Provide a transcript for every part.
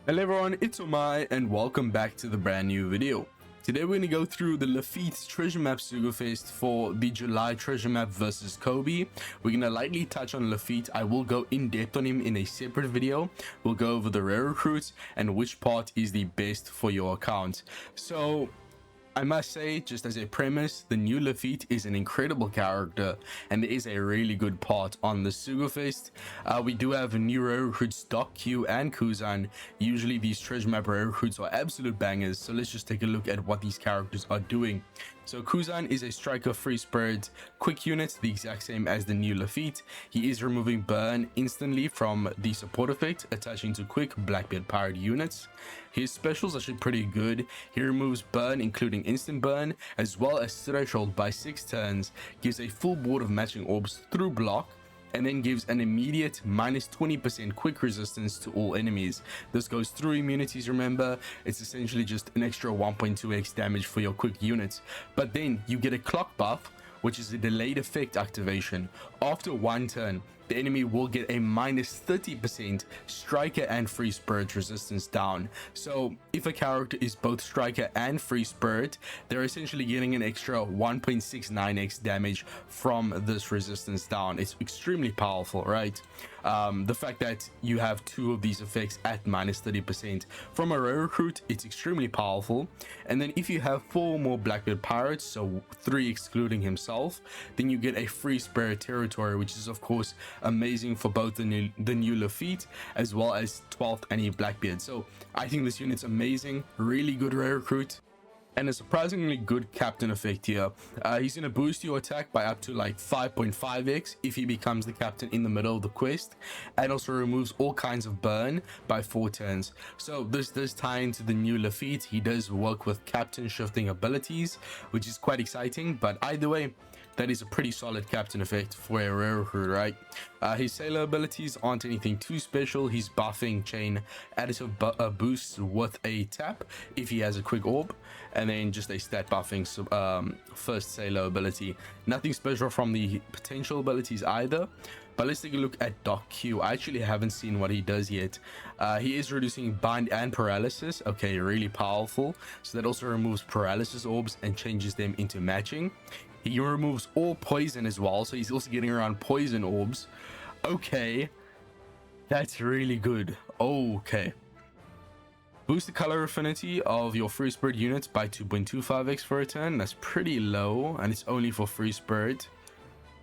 Hello everyone, it's Omae and welcome back to the brand new video. Today we're going to go through the Lafitte treasure map Sugo-Fest for the July treasure map versus Kobe. We're going to lightly touch on Lafitte. I will go in depth on him in a separate video. We'll go over the rare recruits and which part is the best for your account. So I must say, just as a premise, the new Lafitte is an incredible character and there is a really good part on the Sugo-Fest. We do have new rare recruits Doc Q and Kuzan. Usually these treasure map rare recruits are absolute bangers, so let's just take a look at what these characters are doing. So Kuzan is a striker free spirit quick unit, the exact same as the new Lafitte. He is removing burn instantly from the support effect, attaching to quick Blackbeard pirate units. His specials are actually pretty good. He removes burn including instant burn as well as threshold by 6 turns, gives a full board of matching orbs through block, and then gives an immediate minus 20% quick resistance to all enemies. This goes through immunities, remember. It's essentially just an extra 1.2x damage for your quick units. But then you get a clock buff, which is a delayed effect activation. After one turn, the enemy will get a minus 30% striker and free spirit resistance down. So if a character is both striker and free spirit, they're essentially getting an extra 1.69x damage from this resistance down. It's extremely powerful, right? The fact that you have two of these effects at minus 30% from a rare recruit, it's extremely powerful. And then if you have 4 more Blackbeard pirates, so 3 excluding himself, then you get a free spirit territory, which is of course amazing for both the new Lafitte as well as 12th any Blackbeard. So I think this unit's amazing, really good rare recruit, and a surprisingly good captain effect here. He's going to boost your attack by up to like 5.5x if he becomes the captain in the middle of the quest, and also removes all kinds of burn by 4 turns. So this does tie into the new Lafitte. He does work with captain shifting abilities, which is quite exciting, but either way, that is a pretty solid captain effect for a rare recruit, right? His sailor abilities aren't anything too special. He's buffing chain additive boosts with a tap if he has a quick orb, and then just a stat buffing first sailor ability. Nothing special from the potential abilities either. But let's take a look at Doc Q. I actually haven't seen what he does yet. He is reducing bind and paralysis. Okay, really powerful. So that also removes paralysis orbs and changes them into matching. He removes all poison as well, so he's also getting around poison orbs. Okay, that's really good. Okay. Boost the color affinity of your free spirit units by 2.25x for a turn. That's pretty low, and it's only for free spirit.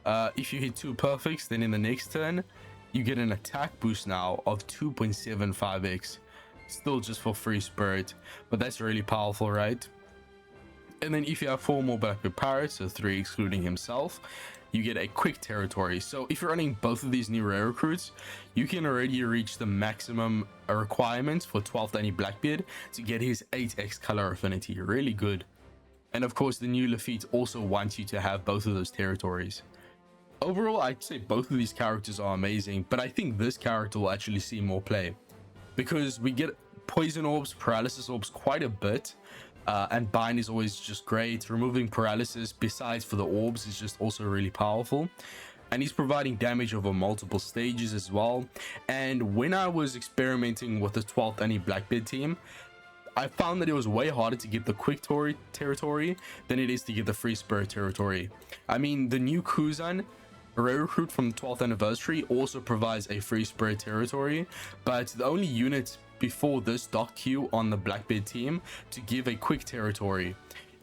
If you hit 2 perfects, then in the next turn, you get an attack boost now of 2.75x. Still just for free spirit, but that's really powerful, right? And then if you have 4 more Blackbeard pirates, so 3 excluding himself, you get a quick territory. So if you're running both of these new rare recruits, you can already reach the maximum requirements for 12th any Blackbeard to get his 8x color affinity. Really good. And of course, the new Lafitte also wants you to have both of those territories. Overall, I'd say both of these characters are amazing, but I think this character will actually see more play because we get poison orbs, paralysis orbs quite a bit. And bind is always just great. Removing paralysis besides for the orbs is just also really powerful, and he's providing damage over multiple stages as well. And when I was experimenting with the 12th any Blackbeard team, I found that it was way harder to get the quick territory than it is to get the free spirit territory. I mean, the new Kuzan, a rare recruit from the 12th anniversary, also provides a free spirit territory, but the only unit before this Doc Q on the Blackbeard team to give a quick territory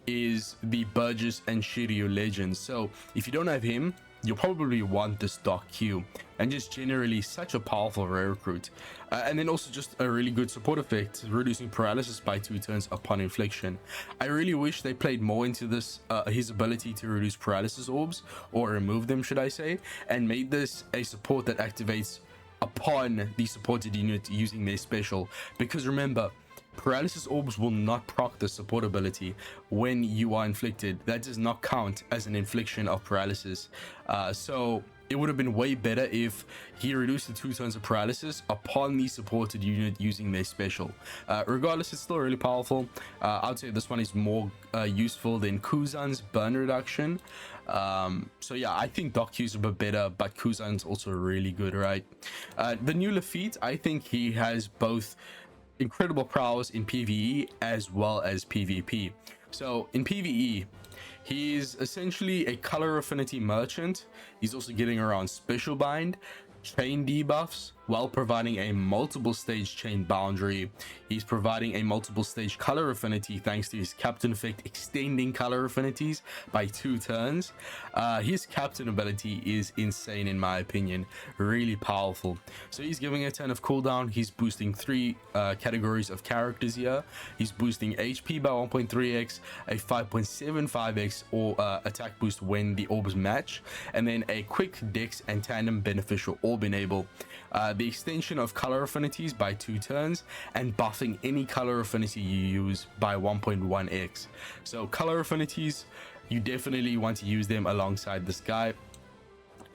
is the Burgess and Shiryu legends. So if you don't have him, you'll probably want this Doc Q, and just generally such a powerful rare recruit. And then also just a really good support effect, reducing paralysis by 2 turns upon infliction. I really wish they played more into this, his ability to reduce paralysis orbs, or remove them should I say, and made this a support that activates upon the supported unit using their special. Because remember, paralysis orbs will not proc the support ability when you are inflicted. That does not count as an infliction of paralysis. So it would have been way better if he reduced the 2 turns of paralysis upon the supported unit using their special. Regardless, it's still really powerful. I would say this one is more useful than Kuzan's burn reduction. So yeah, I think Doc Q's a bit better, but Kuzan's also really good, right? The new Lafitte, I think he has both incredible prowess in PvE as well as PvP. So in PvE, he's essentially a color affinity merchant. He's also getting around special bind, chain debuffs, while providing a multiple stage chain boundary. He's providing a multiple stage color affinity thanks to his captain effect, extending color affinities by 2 turns. His captain ability is insane in my opinion, really powerful. So he's giving a 10 of cooldown. He's boosting 3 categories of characters here. He's boosting HP by 1.3x, a 5.75x or attack boost when the orbs match, and then a quick dex and tandem beneficial orb enable. The extension of color affinities by 2 turns, and buffing any color affinity you use by 1.1x. So color affinities, you definitely want to use them alongside this guy.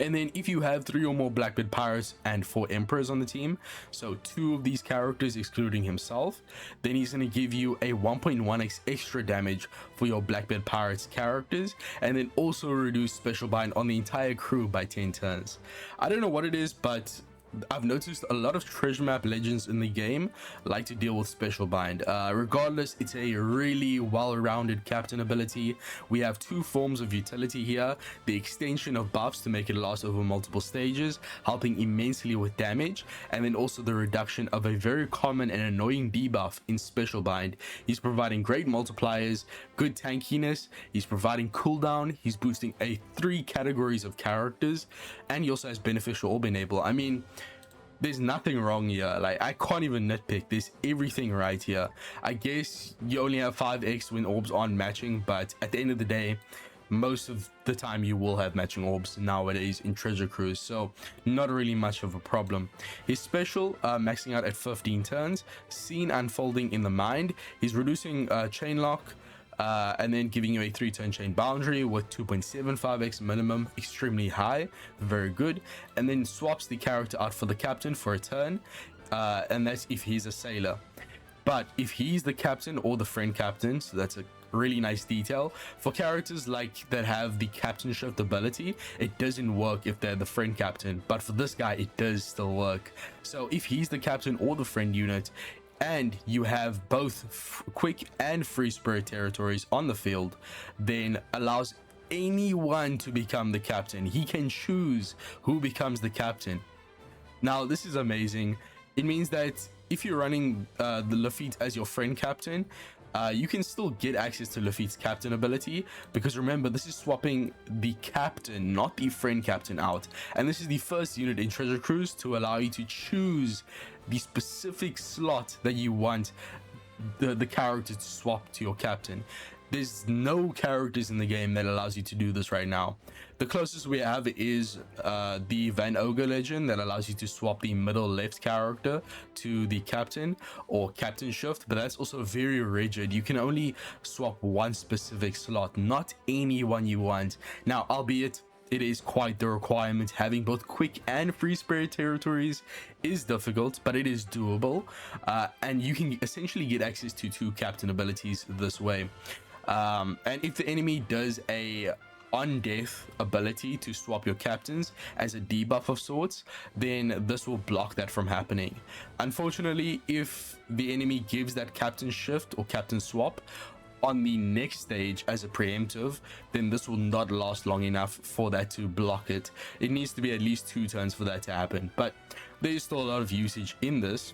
And then if you have 3 or more Blackbeard Pirates and 4 Emperors on the team, so 2 of these characters excluding himself, then he's going to give you a 1.1x extra damage for your Blackbeard Pirates characters, and then also reduce special bind on the entire crew by 10 turns. I don't know what it is, but I've noticed a lot of treasure map legends in the game like to deal with special bind. Regardless, it's a really well-rounded captain ability. We have 2 forms of utility here: the extension of buffs to make it last over multiple stages, helping immensely with damage, and then also the reduction of a very common and annoying debuff in special bind. He's providing great multipliers, good tankiness, he's providing cooldown, he's boosting 3 categories of characters, and he also has beneficial orb enable. I mean, there's nothing wrong here. Like, I can't even nitpick. There's everything right here. I guess you only have 5x when orbs aren't matching, but at the end of the day, most of the time you will have matching orbs nowadays in treasure cruise, so not really much of a problem. His special, maxing out at 15 turns, seen unfolding in the mind. He's reducing chain lock, and then giving you a 3-turn chain boundary with 2.75x minimum, extremely high, very good. And then swaps the character out for the captain for a turn, and that's if he's a sailor. But if he's the captain or the friend captain, so that's a really nice detail. For characters like that have the captain shift ability, it doesn't work if they're the friend captain, but for this guy it does still work. So if he's the captain or the friend unit, and you have both quick and free spirit territories on the field, then allows anyone to become the captain. He can choose who becomes the captain. Now this is amazing. It means that if you're running the Lafitte as your friend captain, you can still get access to Lafitte's captain ability, because remember, this is swapping the captain, not the friend captain, out. And this is the first unit in Treasure Cruise to allow you to choose the specific slot that you want the character to swap to your captain. There's no characters in the game that allows you to do this right now. The closest we have is the Van Ogre legend that allows you to swap the middle left character to the captain or captain shift, but that's also very rigid. You can only swap one specific slot, not any one you want. Now, albeit it is quite the requirement, having both quick and free spirit territories is difficult, but it is doable, and you can essentially get access to 2 captain abilities this way. And if the enemy does a on death ability to swap your captains as a debuff of sorts, then this will block that from happening. Unfortunately, if the enemy gives that captain shift or captain swap on the next stage as a preemptive, then this will not last long enough for that to block it. It needs to be at least 2 turns for that to happen, but there's still a lot of usage in this.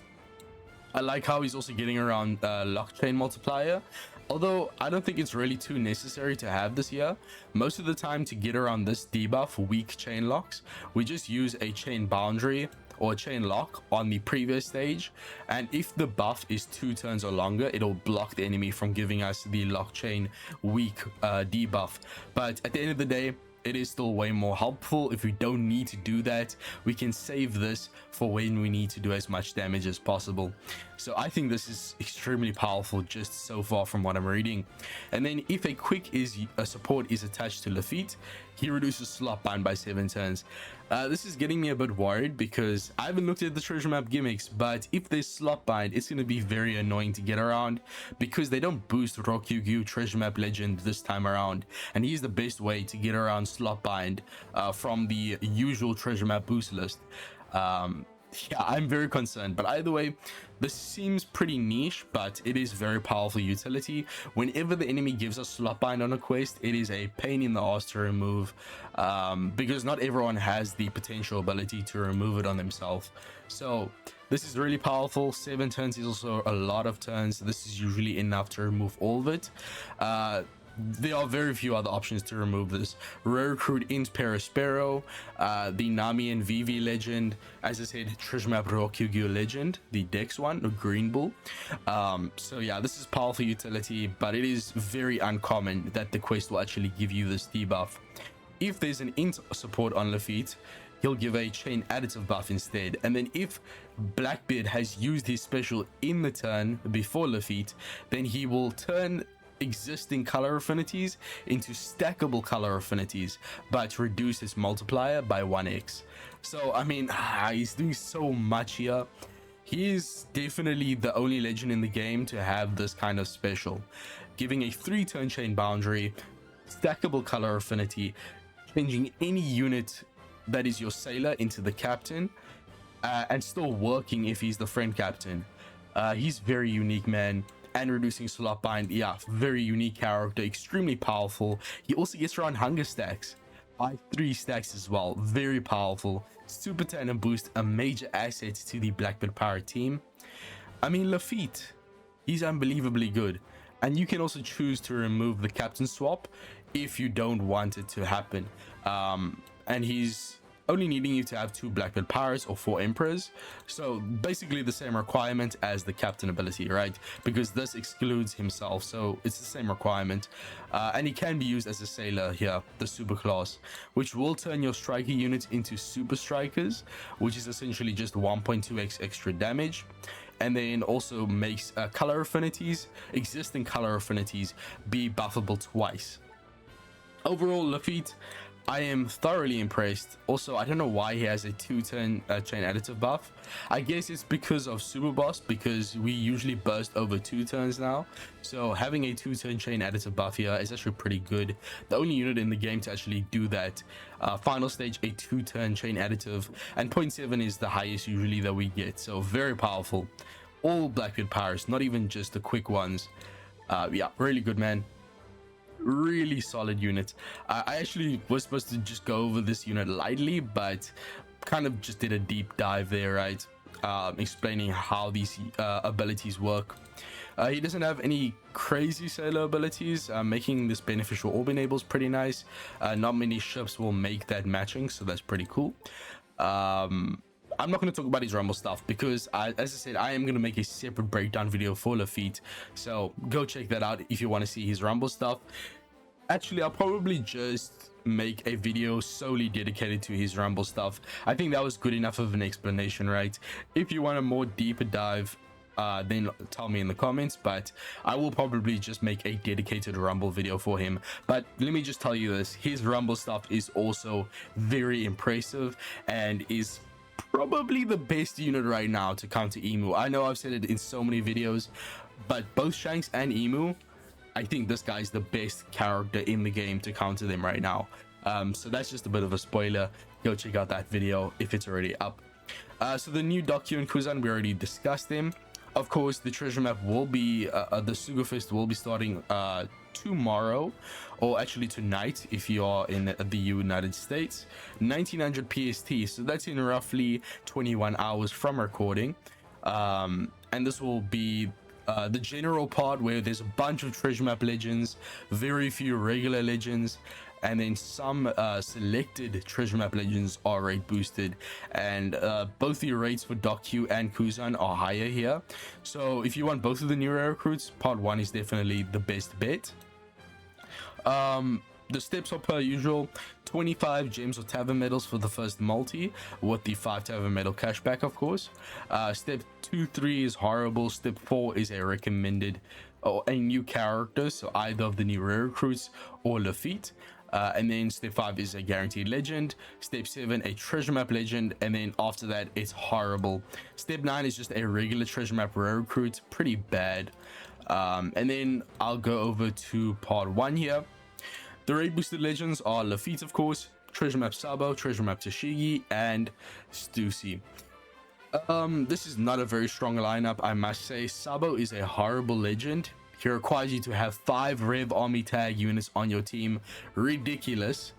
I like how he's also getting around lock chain multiplier, although I don't think it's really too necessary to have this here. Most of the time, to get around this debuff, weak chain locks, we just use a chain boundary or a chain lock on the previous stage, and if the buff is 2 turns or longer, it'll block the enemy from giving us the lock chain weak debuff. But at the end of the day, it is still way more helpful. If we don't need to do that, we can save this for when we need to do as much damage as possible. So I think this is extremely powerful just so far from what I'm reading. And then if a quick support is attached to Lafitte, he reduces slot bind by 7 turns. This is getting me a bit worried because I haven't looked at the treasure map gimmicks, but if there's slot bind, it's going to be very annoying to get around because they don't boost Rokyugyu treasure map legend this time around, and he's the best way to get around slot bind from the usual treasure map boost list. Yeah, I'm very concerned, but either way, this seems pretty niche, but it is very powerful utility. Whenever the enemy gives us slot bind on a quest, it is a pain in the ass to remove, because not everyone has the potential ability to remove it on themselves. So this is really powerful. 7 turns is also a lot of turns. This is usually enough to remove all of it. There are very few other options to remove this. Rare recruit int Perispero, the Nami and Vivi legend, as I said, treasure map Rokyugyo legend, the Dex one, the Green Bull. So yeah, this is powerful utility, but it is very uncommon that the quest will actually give you this debuff. If there's an int support on Lafitte, he'll give a chain additive buff instead. And then if Blackbeard has used his special in the turn before Lafitte, then he will turn existing color affinities into stackable color affinities, but reduce its multiplier by 1x. So I mean, he's doing so much here. He is definitely the only legend in the game to have this kind of special, giving a 3-turn chain boundary, stackable color affinity, changing any unit that is your sailor into the captain, and still working if he's the friend captain. He's very unique, man. And reducing slot bind, yeah, very unique character, extremely powerful. He also gets around hunger stacks by 3 stacks as well, very powerful. Super tandem boost, a major asset to the Blackbeard Pirate team. I mean, Lafitte, he's unbelievably good, and you can also choose to remove the captain swap if you don't want it to happen. And he's only needing you to have 2 Blackbeard Pirates or 4 Emperors, so basically the same requirement as the captain ability, right? Because this excludes himself, so it's the same requirement. And he can be used as a sailor here, the super class, which will turn your striker units into super strikers, which is essentially just 1.2x extra damage, and then also makes color affinities, existing color affinities, be buffable twice. Overall, Lafitte, I am thoroughly impressed. Also, I don't know why he has a 2-turn chain additive buff. I guess it's because of Super Boss, because we usually burst over 2 turns now. So having a 2-turn chain additive buff here is actually pretty good. The only unit in the game to actually do that. Final stage, a 2-turn chain additive, and 0.7 is the highest usually that we get. So very powerful. All Blackbeard Pirates, not even just the quick ones. Yeah, really good, man. Really solid unit. I actually was supposed to just go over this unit lightly, but kind of just did a deep dive there, right? Explaining how these abilities work. He doesn't have any crazy sailor abilities, making this beneficial orb enables pretty nice. Not many ships will make that matching, so that's pretty cool. I'm not going to talk about his rumble stuff because, as I said, I am going to make a separate breakdown video for Lafitte. So go check that out if you want to see his rumble stuff. Actually, I'll probably just make a video solely dedicated to his rumble stuff. I think that was good enough of an explanation, right? If you want a more deeper dive, then tell me in the comments, but I will probably just make a dedicated rumble video for him. But let me just tell you this, his rumble stuff is also very impressive and is probably the best unit right now to counter Emu. I know I've said it in so many videos, but both Shanks and Emu, I think this guy's the best character in the game to counter them right now. So that's just a bit of a spoiler. Go check out that video if it's already up. So the new Docu and Kuzan, we already discussed them. Of course, the treasure map will be, the Sugo-Fest will be starting tomorrow, or actually tonight if you are in the United States, 1900 PST, so that's in roughly 21 hours from recording. And this will be the general part where there's a bunch of treasure map legends, very few regular legends, and then some selected treasure map legends are rate boosted, and both the rates for Docu and Kuzan are higher here. So if you want both of the new rare recruits, part 1 is definitely the best bet. The steps are per usual: 25 gems or tavern medals for the first multi, with the 5 tavern medal cashback, of course. Step 2-3 is horrible. Step 4 is a recommended or a new character, so either of the new rare recruits or Lafitte. And then step 5 is a guaranteed legend. Step 7, a treasure map legend, and then after that it's horrible. Step 9 is just a regular treasure map rare recruit, pretty bad. And then I'll go over to part 1 here. The rate boosted legends are Lafitte, of course, treasure map Sabo, treasure map Tashigi, and Stussy. This is not a very strong lineup, I must say. Sabo is a horrible legend. He requires you to have 5 Rev Army Tag units on your team. Ridiculous.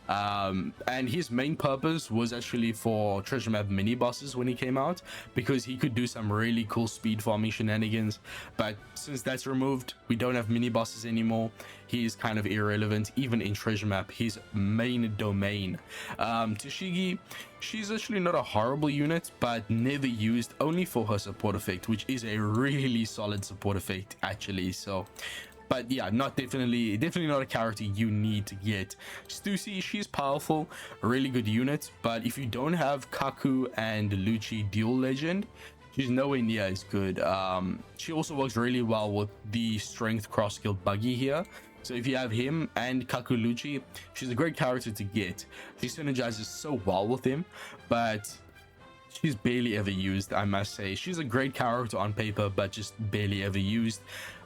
And his main purpose was actually for treasure map mini bosses when he came out, because he could do some really cool speed farming shenanigans. But since that's removed, we don't have mini bosses anymore. He is kind of irrelevant even in treasure map, his main domain. Tashigi, she's actually not a horrible unit, but never used, only for her support effect, which is a really solid support effect actually. So but yeah, definitely not a character you need to get. Stussy, she's powerful, a really good unit, but if you don't have Kaku and Lucci dual legend, she's nowhere near as good. She also works really well with the strength cross skill buggy here. So if you have him and Kaku Lucci, she's a great character to get. She synergizes so well with him, but she's barely ever used, I must say. She's a great character on paper, but just barely ever used.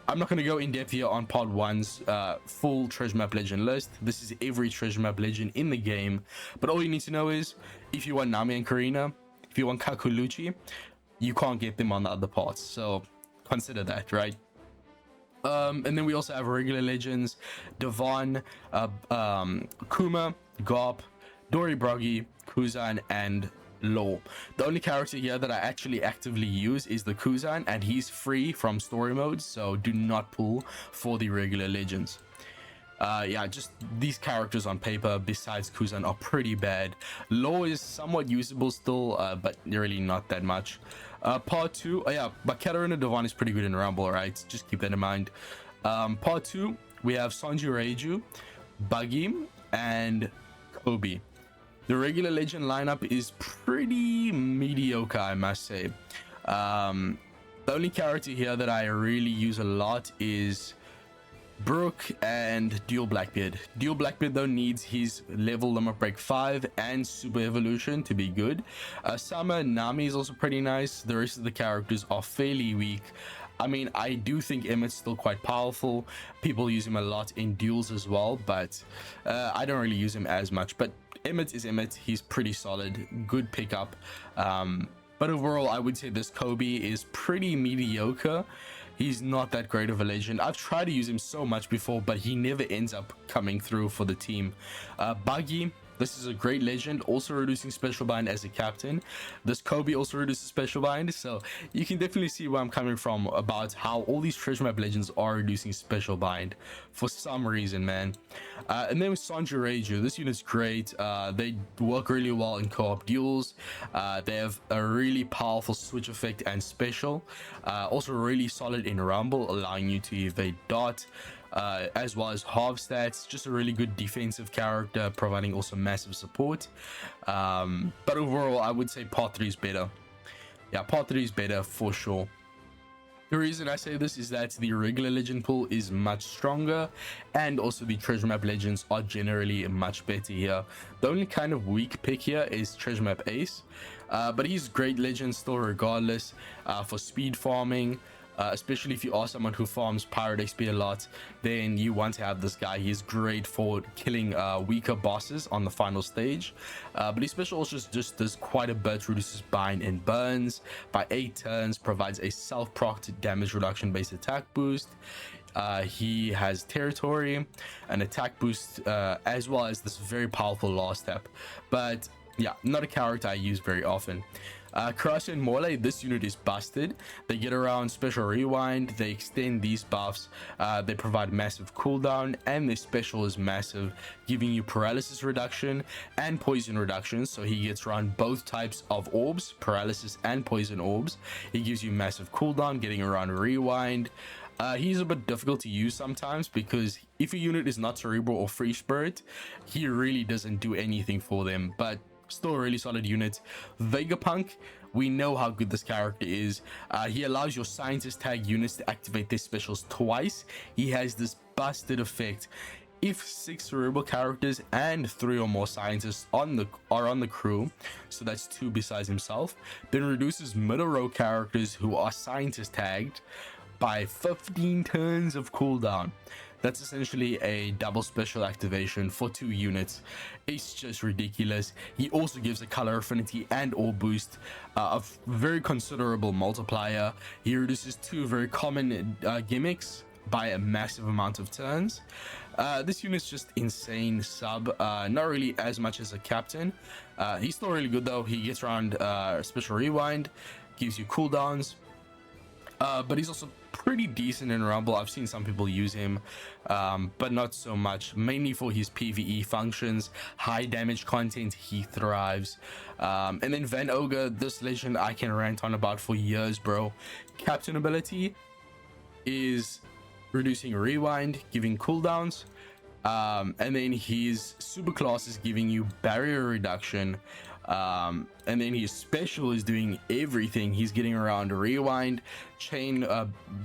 I'm not going to go in depth here on part 1's full treasure map legend list. This is every treasure map legend in the game, but all you need to know is if you want Nami and Karina, if you want Kakuluchi, you can't get them on the other parts, so consider that, right? And then we also have regular legends: Devon, Kuma, Garp, Dory Broggy, Kuzan, and Law. The only character here that I actually actively use is the Kuzan, and he's free from story mode, so do not pull for the regular legends. Yeah, just these characters on paper besides Kuzan are pretty bad. Law is somewhat usable still, but really not that much. Part 2, yeah, but Katarina Devon is pretty good in Rumble, right? Just keep that in mind. Part 2, we have Sanju Reiju, Buggy, and Kobe. The regular legend lineup is pretty mediocre, I must say. The only character here that I really use a lot is Brook and Dual Blackbeard. Dual Blackbeard though needs his level limit break 5 and super evolution to be good. Summer Nami is also pretty nice. The rest of the characters are fairly weak. I mean, I do think Emmett's still quite powerful. People use him a lot in duels as well, but I don't really use him as much. But Emmett is Emmett. He's pretty solid, good pickup. But overall, I would say this Kobe is pretty mediocre. He's not that great of a legend. I've tried to use him so much before, but he never ends up coming through for the team. Buggy, this is a great legend, also reducing special bind as a captain. This Kobe also reduces special bind, so you can definitely see where I'm coming from about how all these treasure map legends are reducing special bind for some reason, man. And then with Sanju Reiju, this unit's great. They work really well in co-op duels. They have a really powerful switch effect and special. Also really solid in Rumble, allowing you to evade dot. As well as half stats. Just a really good defensive character, providing also massive support. But overall, I would say part 3 is better. Yeah, part 3 is better for sure. The reason I say this is that the regular legend pool is much stronger, and also the treasure map legends are generally much better here. The only kind of weak pick here is treasure map Ace, but he's great legend still regardless, for speed farming. Especially if you are someone who farms pirate XP a lot, then you want to have this guy. He's great for killing weaker bosses on the final stage, but his special also just does quite a bit. Reduces bind and burns by 8 turns, provides a self-proc damage reduction based attack boost. He has territory, an attack boost, as well as this very powerful last step. But yeah, not a character I use very often. Karasha and Mole, this unit is busted. They get around special rewind, they extend these buffs, they provide massive cooldown, and their special is massive, giving you paralysis reduction and poison reduction. So he gets around both types of orbs, paralysis and poison orbs. He gives you massive cooldown, getting around rewind. He's a bit difficult to use sometimes, because if a unit is not cerebral or free spirit, he really doesn't do anything for them, but still a really solid unit. Vegapunk, we know how good this character is. He allows your scientist tag units to activate their specials twice. He has this busted effect. If 6 cerebral characters and 3 or more scientists are on the crew, so that's 2 besides himself, then reduces middle row characters who are scientist tagged by 15 turns of cooldown. That's essentially a double special activation for 2 units. It's just ridiculous. He also gives a color affinity and or boost, a very considerable multiplier. He reduces 2 very common gimmicks by a massive amount of turns. This unit's just insane sub, not really as much as a captain. He's still really good though. He gets around special rewind, gives you cooldowns, but he's also pretty decent in Rumble. I've seen some people use him, but not so much, mainly for his PvE functions. High damage content, he thrives. And then Van Ogre, this legend I can rant on about for years, bro. Captain ability is reducing rewind, giving cooldowns, and then his super class is giving you barrier reduction, and then his special is doing everything. He's getting around rewind, chain,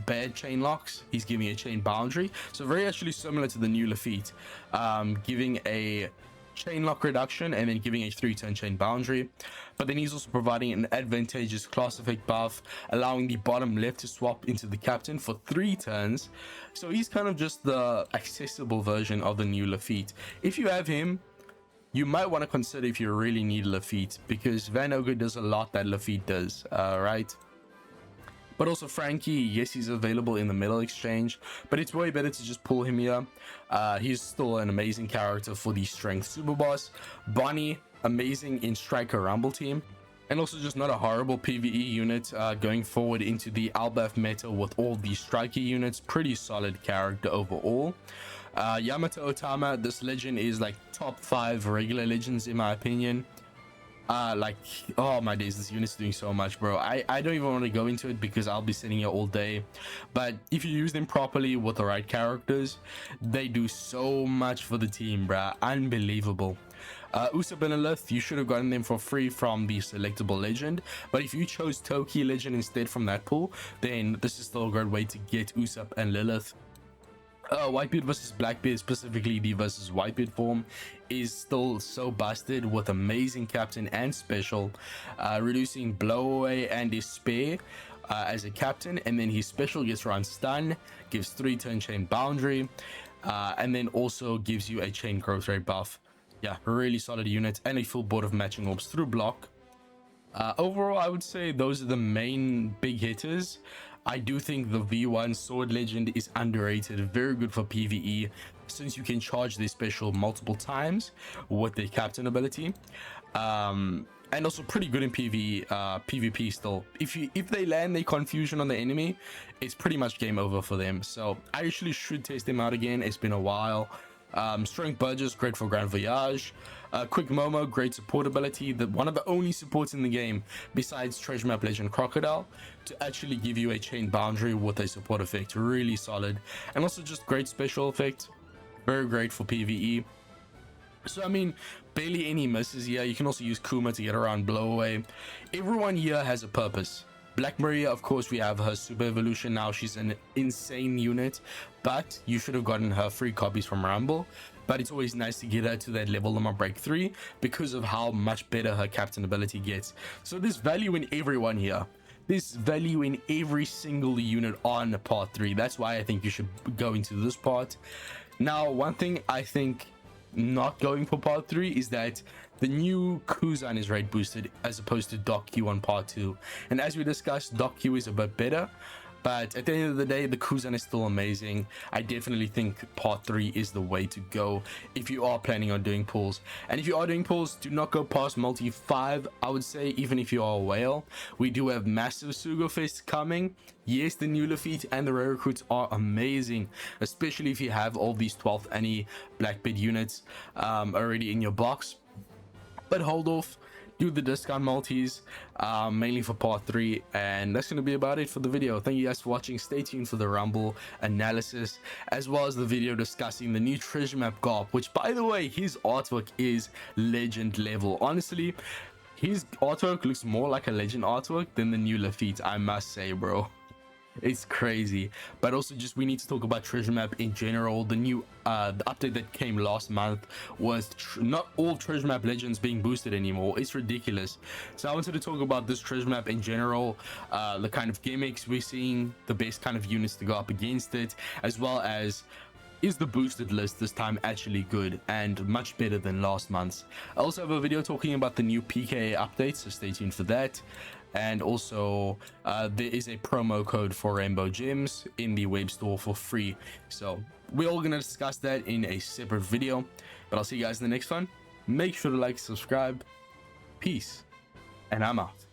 bad chain locks. He's giving a chain boundary, so very actually similar to the new Lafitte, giving a chain lock reduction and then giving a 3-turn chain boundary. But then he's also providing an advantageous class effect buff, allowing the bottom left to swap into the captain for 3 turns. So he's kind of just the accessible version of the new Lafitte. If you have him, you might want to consider if you really need Lafitte, because Van Ogre does a lot that Lafitte does, right? But also Frankie, yes, he's available in the middle exchange, but it's way better to just pull him here. He's still an amazing character for the strength super boss. Bonnie, amazing in striker rumble team, and also just not a horrible PvE unit going forward into the Albaf meta with all these striker units. Pretty solid character overall. Yamato Otama, this legend is like top 5 regular legends in my opinion. Like, oh my days, this unit's doing so much, bro. I don't even want to go into it because I'll be sitting here all day, but if you use them properly with the right characters, they do so much for the team, bruh. Unbelievable. Usopp and Lilith, you should have gotten them for free from the selectable legend, but if you chose Toki legend instead from that pool, then this is still a great way to get Usopp and Lilith. Whitebeard versus Blackbeard, specifically the versus Whitebeard form, is still so busted with amazing captain and special, reducing blowaway and despair as a captain, and then his special gets around stun, gives 3-turn chain boundary, and then also gives you a chain growth rate buff. Yeah, really solid unit, and a full board of matching orbs through block. Overall, I would say those are the main big hitters. I do think the V1 Sword Legend is underrated, very good for PvE, since you can charge their special multiple times with their captain ability, and also pretty good in PvP still. If they land their confusion on the enemy, it's pretty much game over for them. So I actually should test them out again. It's been a while. Strength Burgess, great for Grand Voyage. Quick Momo, great support ability, one of the only supports in the game besides Treasure Map Legend Crocodile to actually give you a chain boundary with a support effect. Really solid, and also just great special effect, very great for PvE. So I mean, barely any misses here. You can also use Kuma to get around blowaway. Everyone here has a purpose. Black Maria, of course, we have her super evolution now. She's an insane unit, but you should have gotten her free copies from Rumble. But it's always nice to get her to that level number break 3 because of how much better her captain ability gets. So there's value in everyone here. There's value in every single unit on part 3. That's why I think you should go into this part. Now, one thing I think not going for part 3 is that the new Kuzan is rate boosted as opposed to Doc Q on part 2, and as we discussed, Doc Q is a bit better, but at the end of the day, the Kuzan is still amazing. I definitely think part 3 is the way to go if you are planning on doing pulls. And if you are doing pulls, do not go past multi 5. I would say, even if you are a whale. We do have massive Sugo-Fest coming. Yes, the new Lafitte and the rare recruits are amazing, especially if you have all these 12th Annie Blackbeard units already in your box. But hold off, do the discount multis, mainly for part 3, and that's going to be about it for the video. Thank you guys for watching. Stay tuned for the Rumble analysis, as well as the video discussing the new treasure map Garp, which, by the way, his artwork is legend level. Honestly, his artwork looks more like a legend artwork than the new Lafitte, I must say, bro. It's crazy. But also, just we need to talk about treasure map in general. The new the update that came last month was not all treasure map legends being boosted anymore. It's ridiculous. So I wanted to talk about this treasure map in general, the kind of gimmicks we're seeing, the best kind of units to go up against it, as well as is the boosted list this time actually good and much better than last month's. I also have a video talking about the new PKA update, so stay tuned for that. And also there is a promo code for Rainbow Gems in the web store for free, so we're all going to discuss that in a separate video. But I'll see you guys in the next one. Make sure to like, subscribe. Peace, and I'm out.